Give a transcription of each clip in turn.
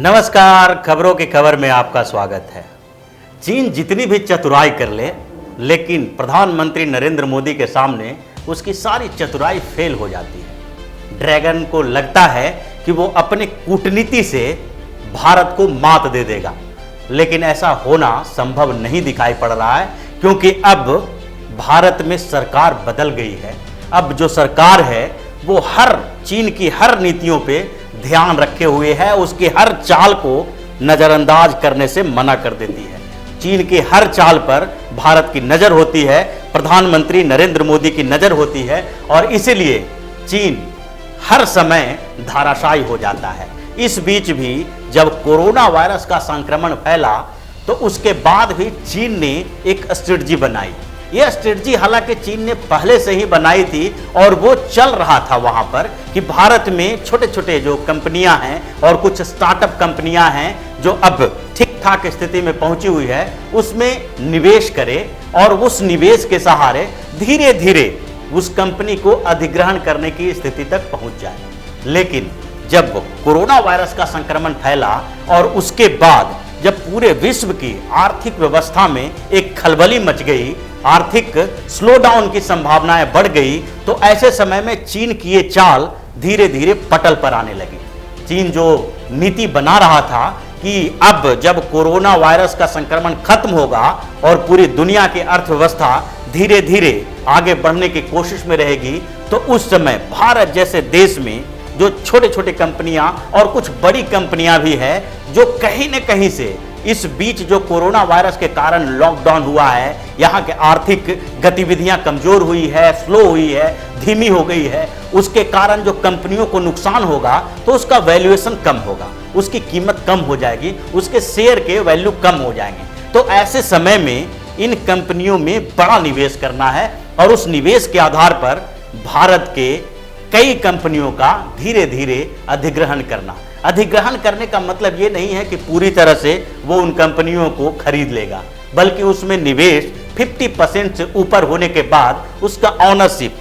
नमस्कार, खबरों की खबर में आपका स्वागत है। चीन जितनी भी चतुराई कर ले, लेकिन प्रधानमंत्री नरेंद्र मोदी के सामने उसकी सारी चतुराई फेल हो जाती है। ड्रैगन को लगता है कि वो अपने कूटनीति से भारत को मात दे देगा, लेकिन ऐसा होना संभव नहीं दिखाई पड़ रहा है, क्योंकि अब भारत में सरकार बदल गई है। अब जो सरकार है वो चीन की हर नीतियों पे ध्यान रखे हुए है, उसकी हर चाल को नजरअंदाज करने से मना कर देती है। चीन की हर चाल पर भारत की नजर होती है, प्रधानमंत्री नरेंद्र मोदी की नजर होती है, और इसीलिए चीन हर समय धाराशायी हो जाता है। इस बीच भी जब कोरोना वायरस का संक्रमण फैला तो उसके बाद भी चीन ने एक स्ट्रेटजी बनाई। यह स्ट्रेटजी हालांकि चीन ने पहले से ही बनाई थी और वो चल रहा था वहां पर कि भारत में छोटे छोटे जो कंपनियां हैं और कुछ स्टार्टअप कंपनियां हैं जो अब ठीक ठाक स्थिति में पहुंची हुई है, उसमें निवेश करे और उस निवेश के सहारे धीरे धीरे उस कंपनी को अधिग्रहण करने की स्थिति तक पहुंच जाए। लेकिन जब कोरोना वायरस का संक्रमण फैला और उसके बाद जब पूरे विश्व की आर्थिक व्यवस्था में एक खलबली मच गई, आर्थिक स्लोडाउन की संभावनाएं बढ़ गई, तो ऐसे समय में चीन की ये चाल धीरे धीरे पटल पर आने लगी। चीन जो नीति बना रहा था कि अब जब कोरोना वायरस का संक्रमण खत्म होगा और पूरी दुनिया की अर्थव्यवस्था धीरे धीरे आगे बढ़ने की कोशिश में रहेगी, तो उस समय भारत जैसे देश में जो छोटे छोटे कंपनियां और कुछ बड़ी कंपनियां भी है जो कहीं न कहीं से इस बीच जो कोरोना वायरस के कारण लॉकडाउन हुआ है, यहाँ के आर्थिक गतिविधियां कमजोर हुई है, स्लो हुई है, धीमी हो गई है, उसके कारण जो कंपनियों को नुकसान होगा तो उसका वैल्यूएशन कम होगा, उसकी कीमत कम हो जाएगी, उसके शेयर के वैल्यू कम हो जाएंगे। तो ऐसे समय में इन कंपनियों में बड़ा निवेश करना है और उस निवेश के आधार पर भारत के कई कंपनियों का धीरे धीरे अधिग्रहण करना। अधिग्रहण करने का मतलब ये नहीं है कि पूरी तरह से वो उन कंपनियों को खरीद लेगा, बल्कि उसमें निवेश 50% से ऊपर होने के बाद उसका ऑनरशिप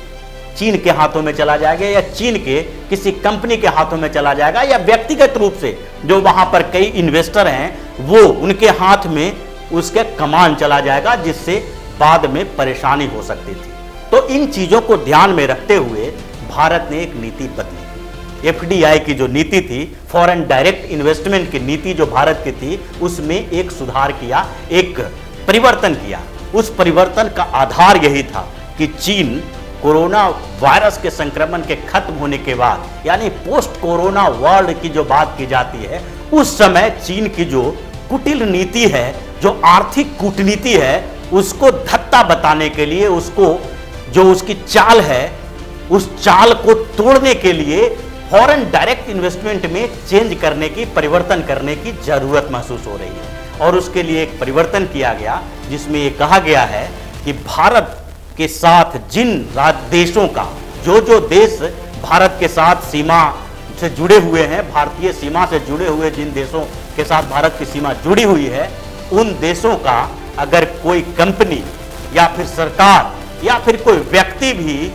चीन के हाथों में चला जाएगा या चीन के किसी कंपनी के हाथों में चला जाएगा, या व्यक्तिगत रूप से जो वहां पर कई इन्वेस्टर हैं वो उनके हाथ में उसका कमान चला जाएगा, जिससे बाद में परेशानी हो सकती थी। तो इन चीजों को ध्यान में रखते हुए भारत ने एक नीति बदली। एफडीआई की जो नीति थी, फॉरेन डायरेक्ट इन्वेस्टमेंट की नीति जो भारत की थी, उसमें एक सुधार किया, एक परिवर्तन किया। उस परिवर्तन का आधार यही था कि चीन कोरोना वायरस के संक्रमण के खत्म होने के बाद, यानी पोस्ट कोरोना वर्ल्ड की जो बात की जाती है, उस समय चीन की जो कुटिल नीति है, जो आर्थिक कूटनीति है, उसको धत्ता बताने के लिए, उसको जो उसकी चाल है उस चाल को तोड़ने के लिए फॉरेन डायरेक्ट इन्वेस्टमेंट में चेंज करने की, परिवर्तन करने की जरूरत महसूस हो रही है। और उसके लिए एक परिवर्तन किया गया जिसमें ये कहा गया है कि भारत के साथ जिन देशों का जो देश भारत के साथ सीमा से जुड़े हुए हैं, भारतीय सीमा से जुड़े हुए जिन देशों के साथ भारत की सीमा जुड़ी हुई है, उन देशों का अगर कोई कंपनी या फिर सरकार या फिर कोई व्यक्ति भी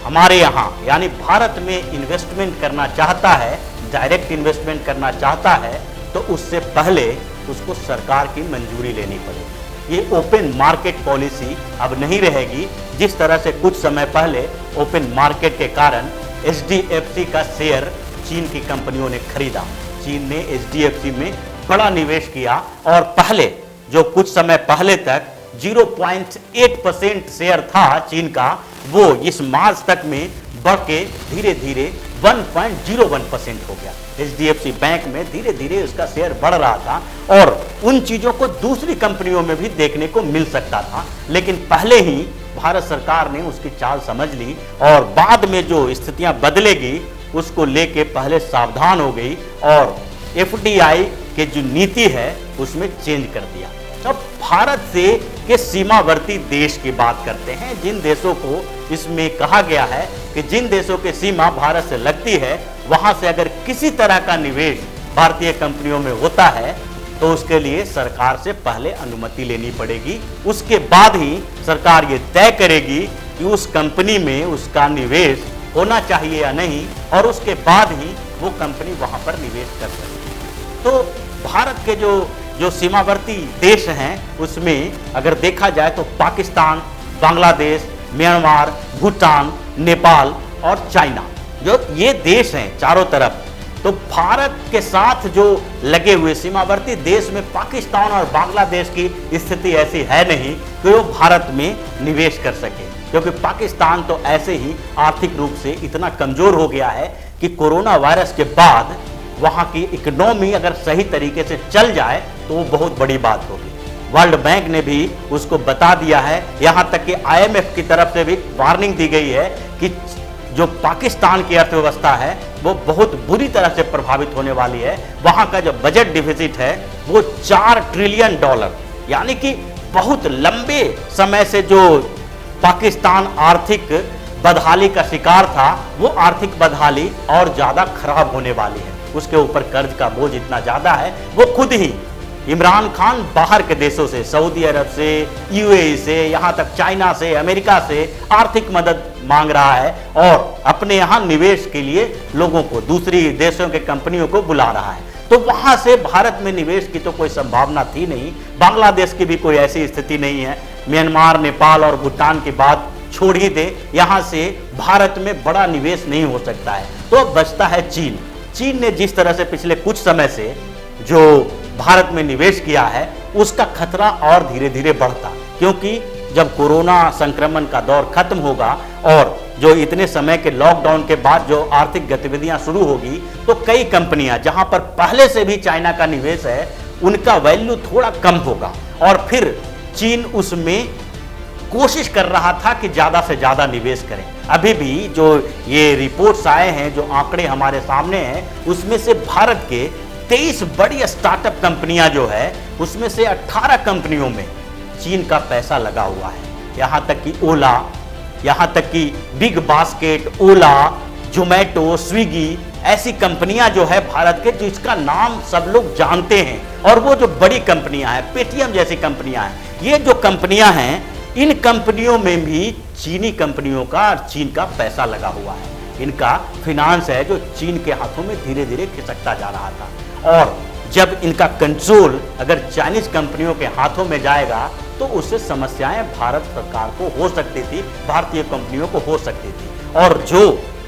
हमारे यहाँ यानी भारत में इन्वेस्टमेंट करना चाहता है, डायरेक्ट इन्वेस्टमेंट करना चाहता है, तो उससे पहले उसको सरकार की मंजूरी लेनी पड़ेगी। ये ओपन मार्केट पॉलिसी अब नहीं रहेगी। जिस तरह से कुछ समय पहले ओपन मार्केट के कारण एचडीएफसी का शेयर चीन की कंपनियों ने खरीदा, चीन ने एचडीएफसी में बड़ा निवेश किया और पहले जो कुछ समय पहले तक 0.8% शेयर था चीन का, वो इस मार्च तक में बढ़ के धीरे धीरे 1.01% हो गया। एचडीएफसी बैंक में धीरे धीरे उसका शेयर बढ़ रहा था और उन चीजों को दूसरी कंपनियों में भी देखने को मिल सकता था, लेकिन पहले ही भारत सरकार ने उसकी चाल समझ ली और बाद में जो स्थितियां बदलेगी उसको लेके पहले सावधान हो गई और एफडीआई के जो नीति है उसमें चेंज कर दिया। अब भारत से के सीमावर्ती देश की बात करते हैं, जिन देशों को इसमें कहा गया है कि जिन देशों की सीमा भारत से लगती है, वहां से अगर किसी तरह का निवेश भारतीय कंपनियों में होता है तो उसके लिए सरकार से पहले अनुमति लेनी पड़ेगी। उसके बाद ही सरकार ये तय करेगी कि उस कंपनी में उसका निवेश होना चाहिए या नहीं, और उसके बाद ही वो कंपनी वहां पर निवेश कर सकती है। तो भारत के जो जो सीमावर्ती देश हैं उसमें अगर देखा जाए तो पाकिस्तान, बांग्लादेश, म्यांमार, भूटान, नेपाल और चाइना, जो ये देश हैं चारों तरफ, तो भारत के साथ जो लगे हुए सीमावर्ती देश में पाकिस्तान और बांग्लादेश की स्थिति ऐसी है नहीं कि वो भारत में निवेश कर सके, क्योंकि पाकिस्तान तो ऐसे ही आर्थिक रूप से इतना कमजोर हो गया है कि कोरोना वायरस के बाद वहाँ की इकोनॉमी अगर सही तरीके से चल जाए तो वो बहुत बड़ी बात होगी। वर्ल्ड बैंक ने भी उसको बता दिया है, यहाँ तक कि IMF की तरफ से भी वार्निंग दी गई है कि जो पाकिस्तान की अर्थव्यवस्था है वो बहुत बुरी तरह से प्रभावित होने वाली है। वहाँ का जो बजट डिफिसिट है वो $4 ट्रिलियन, यानी कि बहुत लंबे समय से जो पाकिस्तान आर्थिक बदहाली का शिकार था, वो आर्थिक बदहाली और ज़्यादा खराब होने वाली है। उसके ऊपर कर्ज का बोझ इतना ज़्यादा है, वो खुद ही इमरान खान बाहर के देशों से, सऊदी अरब से, UAE से, यहाँ तक चाइना से, अमेरिका से आर्थिक मदद मांग रहा है और अपने यहाँ निवेश के लिए लोगों को, दूसरी देशों के कंपनियों को बुला रहा है। तो वहाँ से भारत में निवेश की तो कोई संभावना थी नहीं। बांग्लादेश की भी कोई ऐसी स्थिति नहीं है। म्यांमार, नेपाल और भूटान की बात छोड़ ही दे, यहाँ से भारत में बड़ा निवेश नहीं हो सकता है। तो अब बचता है चीन। चीन ने जिस तरह से पिछले कुछ समय से जो भारत में निवेश किया है, उसका खतरा और धीरे धीरे बढ़ता, क्योंकि जब कोरोना संक्रमण का दौर खत्म होगा और जो इतने समय के लॉकडाउन के बाद जो आर्थिक गतिविधियां शुरू होगी, तो कई कंपनियां जहां पर पहले से भी चाइना का निवेश है, उनका वैल्यू थोड़ा कम होगा और फिर चीन उसमें कोशिश कर रहा था कि ज़्यादा से ज़्यादा निवेश करें। अभी भी जो ये रिपोर्ट्स आए हैं, जो आंकड़े हमारे सामने हैं, उसमें से भारत के 23 बड़ी स्टार्टअप कंपनियां जो है, उसमें से 18 कंपनियों में चीन का पैसा लगा हुआ है। यहाँ तक कि ओला, यहाँ तक कि बिग बास्केट, ओला, जोमेटो, स्विगी, ऐसी कंपनियां जो है भारत के, जिसका नाम सब लोग जानते हैं, और वो जो बड़ी कंपनियां हैं, पेटीएम जैसी कंपनियां हैं, ये जो कंपनियां हैं, इन कंपनियों में भी चीनी कंपनियों का और चीन का पैसा लगा हुआ है। इनका फिनांस है जो चीन के हाथों में धीरे धीरे खिसकता जा रहा था, और जब इनका कंट्रोल अगर चाइनीज कंपनियों के हाथों में जाएगा तो उससे समस्याएं भारत सरकार को हो सकती थी, भारतीय कंपनियों को हो सकती थी। और जो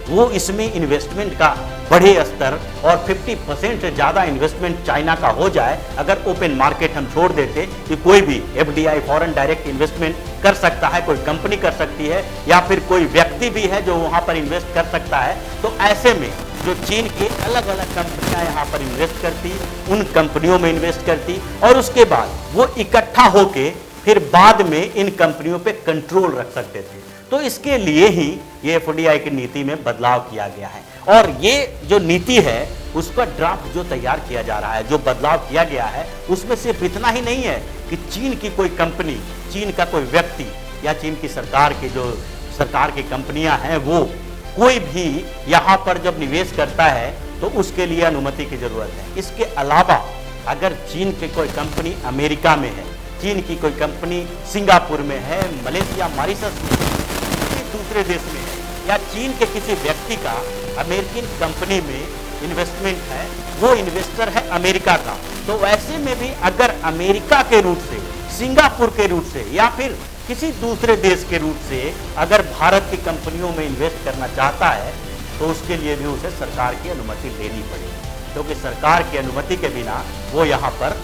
वो इसमें इन्वेस्टमेंट का बढ़े स्तर और 50% से ज़्यादा इन्वेस्टमेंट चाइना का हो जाए, अगर ओपन मार्केट हम छोड़ देते कि कोई भी FDI फॉरेन डायरेक्ट इन्वेस्टमेंट कर सकता है, कोई कंपनी कर सकती है या फिर कोई व्यक्ति भी है जो वहाँ पर इन्वेस्ट कर सकता है, तो ऐसे में जो चीन की अलग अलग कंपनियां यहाँ पर इन्वेस्ट करती, उन कंपनियों में इन्वेस्ट करती और उसके बाद वो इकट्ठा होके फिर बाद में इन कंपनियों पे कंट्रोल रख सकते थे। तो इसके लिए ही ये FDI की नीति में बदलाव किया गया है, और ये जो नीति है उसका ड्राफ्ट जो तैयार किया जा रहा है, जो बदलाव किया गया है, उसमें सिर्फ इतना ही नहीं है कि चीन की कोई कंपनी, चीन का कोई व्यक्ति या चीन की सरकार की जो सरकार की कंपनियां हैं, वो कोई भी यहाँ पर जब निवेश करता है तो उसके लिए अनुमति की जरूरत है। इसके अलावा अगर चीन की कोई कंपनी अमेरिका में है, चीन की कोई कंपनी सिंगापुर में है, मलेशिया, मॉरिशस में, किसी दूसरे देश में है, या चीन के किसी व्यक्ति का अमेरिकन कंपनी में इन्वेस्टमेंट है, वो इन्वेस्टर है अमेरिका का, तो ऐसे में भी अगर अमेरिका के रूट से, सिंगापुर के रूट से या फिर किसी दूसरे देश के रूट से अगर भारत की कंपनियों में इन्वेस्ट करना चाहता है तो उसके लिए भी उसे सरकार की अनुमति लेनी पड़ेगी, क्योंकि सरकार की अनुमति के बिना वो यहाँ पर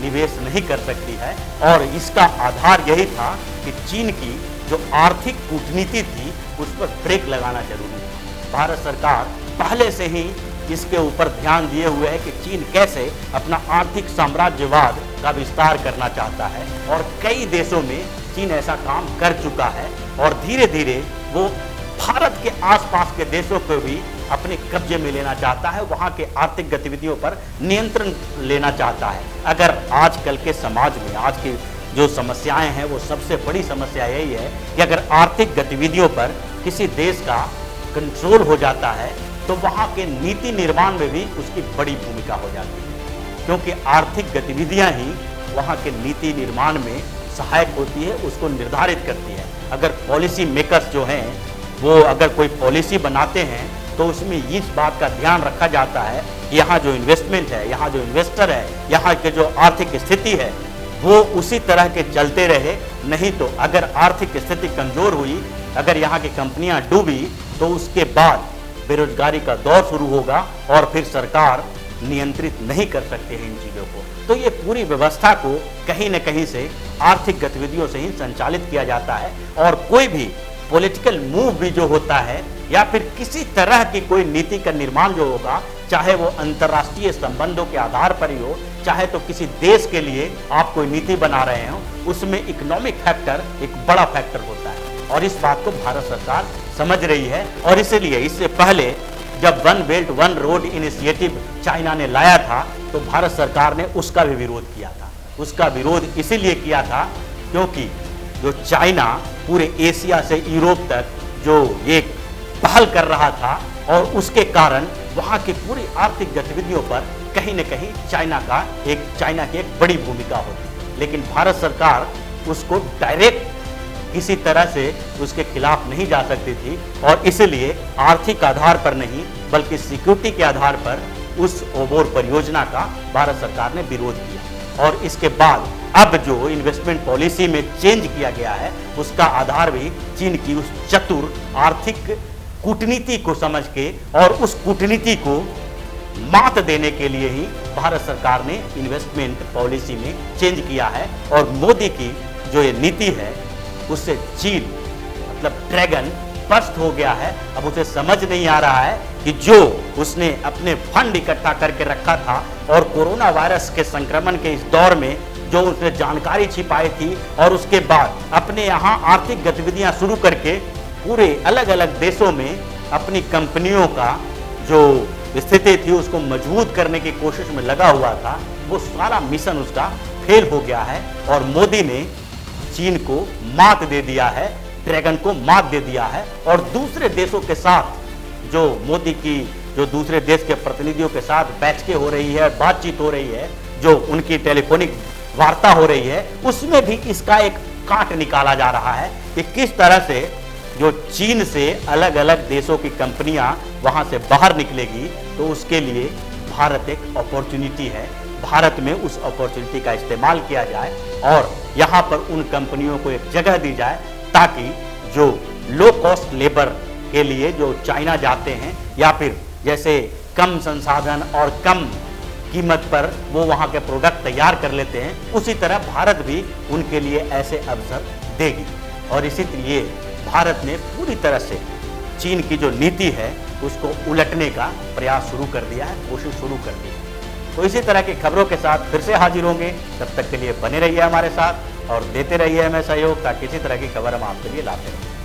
निवेश नहीं कर सकती है। और इसका आधार यही था कि चीन की जो आर्थिक कूटनीति थी उस पर ब्रेक लगाना जरूरी था। भारत सरकार पहले से ही इसके ऊपर ध्यान दिए हुए है कि चीन कैसे अपना आर्थिक साम्राज्यवाद का विस्तार करना चाहता है, और कई देशों में चीन ऐसा काम कर चुका है और धीरे धीरे वो भारत के आसपास के देशों को भी अपने कब्जे में लेना चाहता है, वहाँ के आर्थिक गतिविधियों पर नियंत्रण लेना चाहता है। अगर आजकल के समाज में आज की जो समस्याएं हैं, वो सबसे बड़ी समस्या यही है कि अगर आर्थिक गतिविधियों पर किसी देश का कंट्रोल हो जाता है तो वहाँ के नीति निर्माण में भी उसकी बड़ी भूमिका हो जाती है, क्योंकि आर्थिक गतिविधियाँ ही वहाँ के नीति निर्माण में सहायक होती है, उसको निर्धारित करती है। अगर पॉलिसी मेकर्स जो हैं वो अगर कोई पॉलिसी बनाते हैं तो उसमें इस बात का ध्यान रखा जाता है कि यहाँ जो इन्वेस्टमेंट है, यहाँ जो इन्वेस्टर है, यहाँ के जो आर्थिक स्थिति है वो उसी तरह के चलते रहे। नहीं तो अगर आर्थिक स्थिति कमजोर हुई, अगर यहाँ की कंपनियां डूबी, तो उसके बाद बेरोजगारी का दौर शुरू होगा और फिर सरकार नियंत्रित नहीं कर सकते हैं इन चीज़ों को। तो ये पूरी व्यवस्था को कहीं न कहीं से आर्थिक गतिविधियों से ही संचालित किया जाता है। और कोई भी पॉलिटिकल मूव भी जो होता है या फिर किसी तरह की कोई नीति का निर्माण जो होगा, चाहे वो अंतर्राष्ट्रीय संबंधों के आधार पर ही हो, चाहे तो किसी देश के लिए आप कोई नीति बना रहे हो, उसमें इकोनॉमिक फैक्टर एक बड़ा फैक्टर होता है। और इस बात को भारत सरकार समझ रही है। और इसलिए इससे पहले जब one belt one road initiative China ने लाया था तो भारत सरकार ने उसका भी विरोध किया था। उसका विरोध इसीलिए किया था क्योंकि जो चाइना पूरे एशिया से यूरोप तक जो एक पहल कर रहा था और उसके कारण वहाँ की पूरी आर्थिक गतिविधियों पर कहीं न कहीं चाइना की एक बड़ी भूमिका होती। लेकिन भारत सरकार उसको डायरेक्ट किसी तरह से उसके खिलाफ नहीं जा सकती थी और इसलिए आर्थिक आधार पर नहीं बल्कि सिक्योरिटी के आधार पर उस ओबोर परियोजना का भारत सरकार ने विरोध किया। और इसके बाद अब जो इन्वेस्टमेंट पॉलिसी में चेंज किया गया है उसका आधार भी चीन की उस चतुर आर्थिक कूटनीति को समझ के और उस कूटनीति को मात देने के लिए ही भारत सरकार ने इन्वेस्टमेंट पॉलिसी में चेंज किया है। और मोदी की जो ये नीति है उससे चीन मतलब ड्रैगन पस्त हो गया है। अब उसे समझ नहीं आ रहा है कि जो उसने अपने फंड इकट्ठा करके रखा था और कोरोना वायरस के संक्रमण के इस दौर में जो उसने जानकारी छिपाई थी और उसके बाद अपने यहाँ आर्थिक गतिविधियां शुरू करके पूरे अलग अलग देशों में अपनी कंपनियों का जो स्थिति थी उसको मजबूत करने की कोशिश में लगा हुआ था, वो सारा मिशन उसका फेल हो गया है। और मोदी ने चीन को मात दे दिया है, ड्रैगन को मात दे दिया है। और दूसरे देशों के साथ जो मोदी की जो दूसरे देश के प्रतिनिधियों के साथ बैठकें हो रही है, बातचीत हो रही है, जो उनकी टेलीफोनिक वार्ता हो रही है, उसमें भी इसका एक काट निकाला जा रहा है कि किस तरह से जो चीन से अलग अलग देशों की कंपनियां वहां से बाहर निकलेगी। तो उसके लिए भारत एक अपॉर्चुनिटी है, भारत में उस अपॉर्चुनिटी का इस्तेमाल किया जाए और यहाँ पर उन कंपनियों को एक जगह दी जाए ताकि जो लो कॉस्ट लेबर के लिए जो चाइना जाते हैं या फिर जैसे कम संसाधन और कम कीमत पर वो वहाँ के प्रोडक्ट तैयार कर लेते हैं, उसी तरह भारत भी उनके लिए ऐसे अवसर देगी। और इसीलिए भारत ने पूरी तरह से चीन की जो नीति है उसको उलटने का प्रयास शुरू कर दिया है, कोशिश शुरू कर दी है। तो इसी तरह की खबरों के साथ फिर से हाजिर होंगे। तब तक के लिए बने रहिए हमारे साथ और देते रहिए हमें सहयोग ताकि इसी तरह की खबर हम आपके लिए लाते रहें।